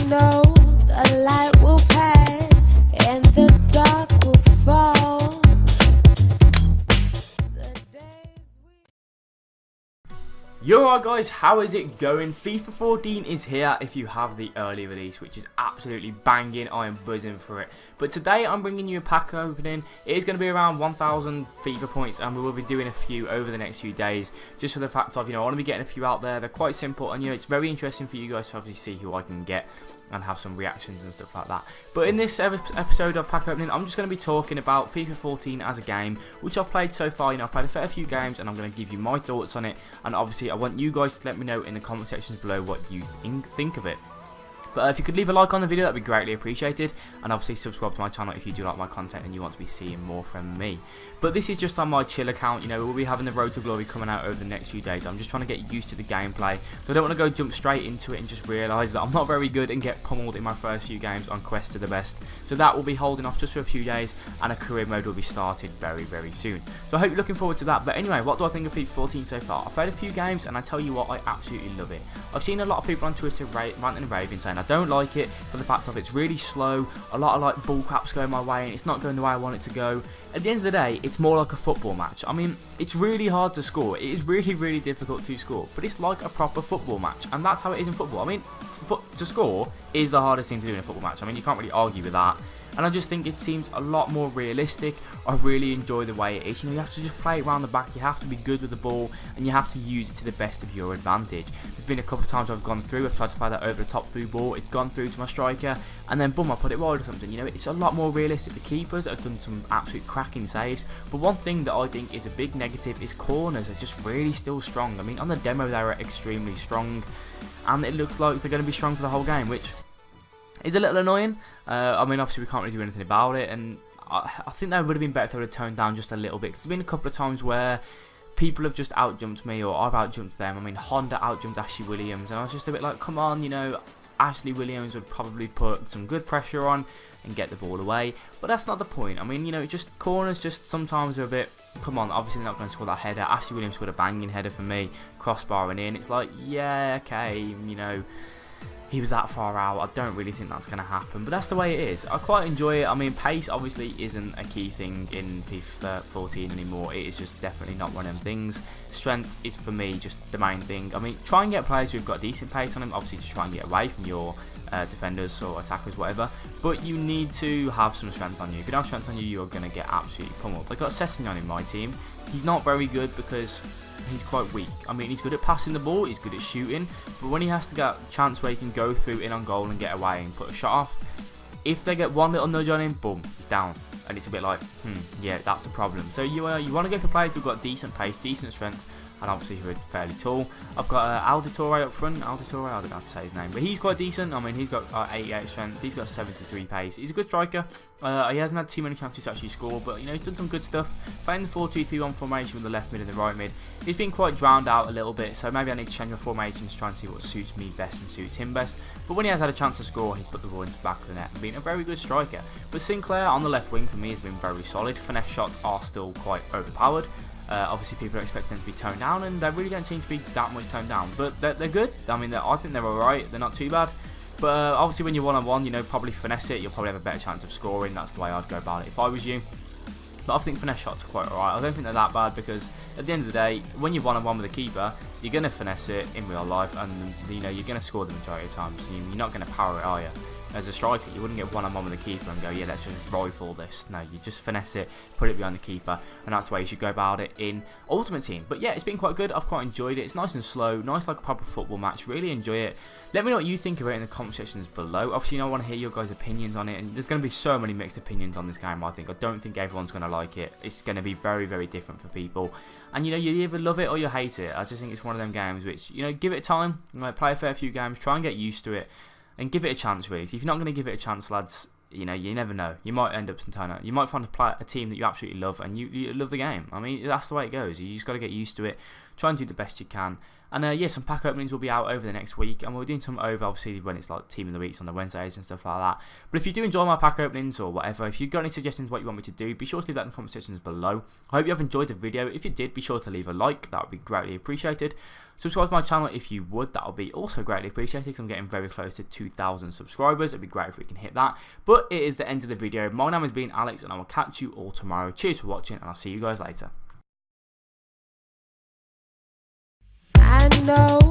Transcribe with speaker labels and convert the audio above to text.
Speaker 1: know the light will pass and the dark will fall.
Speaker 2: Yo alright guys, how is it going? FIFA 14 is here if you have the early release, which is absolutely banging. I am buzzing for it. But today I'm bringing you a pack opening. It is going to be around 1,000 FIFA points, and we will be doing a few over the next few days, just for the fact of, I want to be getting a few out there. They're quite simple, and it's very interesting for you guys to obviously see who I can get and have some reactions and stuff like that. But in this episode of pack opening, I'm just going to be talking about FIFA 14 as a game, which I've played so far. I've played a fair few games, and I'm going to give you my thoughts on it, and obviously I want you guys to let me know in the comment sections below what you think of it. But if you could leave a like on the video, that'd be greatly appreciated, and obviously subscribe to my channel if you do like my content and you want to be seeing more from me. But this is just on my chill account. We'll be having the Road to Glory coming out over the next few days. I'm just trying to get used to the gameplay, so I don't want to go jump straight into it and just realise that I'm not very good and get pummeled in my first few games on Quest to the Best. So that will be holding off just for a few days, and a career mode will be started very, very soon. So I hope you're looking forward to that. But anyway, what do I think of FIFA 14 so far? I've played a few games, and I tell you what, I absolutely love it. I've seen a lot of people on Twitter ranting and raving, saying I don't like it for the fact of it's really slow, a lot of like bull craps going my way, and it's not going the way I want it to go. At the end of the day, it's more like a football match. It's really hard to score. It is really, really difficult to score, but it's like a proper football match, and that's how it is in football. To score is the hardest thing to do in a football match. You can't really argue with that. And I just think it seems a lot more realistic. I really enjoy the way it is. You have to just play it around the back. You have to be good with the ball, and you have to use it to the best of your advantage. There's been a couple of times I've gone through. I've tried to play that over the top through ball. It's gone through to my striker, and then boom, I put it wide or something. It's a lot more realistic. The keepers have done some absolute cracking saves. But one thing that I think is a big negative is corners are just really still strong. On the demo they were extremely strong, and it looks like they're going to be strong for the whole game, which is a little annoying. Obviously we can't really do anything about it, and I think that would have been better if they would have toned down just a little bit. Cause there's been a couple of times where people have just outjumped me, or I've outjumped them. Honda outjumped Ashley Williams, and I was just a bit like, come on, Ashley Williams would probably put some good pressure on and get the ball away, but that's not the point. Just corners just sometimes are a bit, come on, obviously they're not going to score that header. Ashley Williams scored a banging header for me, crossbarring in. It's like, yeah, okay, he was that far out. I don't really think that's going to happen, but that's the way it is. I quite enjoy it. Pace obviously isn't a key thing in FIFA 14 anymore. It is just definitely not one of them things. Strength is for me just the main thing. Try and get players who've got decent pace on them, obviously, to try and get away from your defenders or attackers, whatever. But you need to have some strength on you. If you don't have strength on you, you're going to get absolutely pummeled. I got Sessignon in my team. He's not very good because he's quite weak. He's good at passing the ball, he's good at shooting, but when he has to get a chance where he can go through in on goal and get away and put a shot off, if they get one little nudge on him, boom, he's down. And it's a bit like, yeah, that's the problem. So you want to go for players who've got decent pace, decent strength, and obviously who are fairly tall. I've got Auditore up front. Auditore, I don't know how to say his name, but he's quite decent. He's got 88 strength, he's got 73 pace. He's a good striker. He hasn't had too many chances to actually score, but he's done some good stuff. Playing the 4-2-3-1 formation with the left mid and the right mid, he's been quite drowned out a little bit, so maybe I need to change my formation to try and see what suits me best and suits him best. But when he has had a chance to score, he's put the ball into the back of the net and been a very good striker. But Sinclair on the left wing for me has been very solid. Finesse shots are still quite overpowered. Obviously people are expecting them to be toned down, and they really don't seem to be that much toned down, but they're good. I think they're alright, they're not too bad. But obviously when you're one-on-one, probably finesse it, you'll probably have a better chance of scoring. That's the way I'd go about it if I was you. But I think finesse shots are quite alright. I don't think they're that bad, because at the end of the day, when you're one-on-one with a keeper, you're going to finesse it in real life, and you're going to score the majority of the time. So you're not going to power it, are you? As a striker, you wouldn't get one-on-one with the keeper and go, yeah, let's just rifle this. No, you just finesse it, put it behind the keeper, and that's the way you should go about it in Ultimate Team. But yeah, it's been quite good. I've quite enjoyed it. It's nice and slow, nice like a proper football match. Really enjoy it. Let me know what you think of it in the comment sections below. Obviously, I want to hear your guys' opinions on it, and there's going to be so many mixed opinions on this game, I think. I don't think everyone's going to like it. It's going to be very, very different for people. And, you either love it or you hate it. I just think it's one of them games which, give it time. Play a fair few games, try and get used to it, and give it a chance, really. So if you're not going to give it a chance, lads, you never know. You might end up you might find a team that you absolutely love, and you love the game. That's the way it goes. You just got to get used to it. Try and do the best you can. And yeah, some pack openings will be out over the next week, and we're doing some over, obviously, when it's like Team of the Weeks on the Wednesdays and stuff like that. But if you do enjoy my pack openings or whatever, if you've got any suggestions what you want me to do, be sure to leave that in the comment sections below. I hope you have enjoyed the video. If you did, be sure to leave a like. That would be greatly appreciated. Subscribe to my channel if you would. That would be also greatly appreciated because I'm getting very close to 2,000 subscribers. It'd be great if we can hit that. But it is the end of the video. My name has been Alex, and I will catch you all tomorrow. Cheers for watching, and I'll see you guys later.
Speaker 1: I know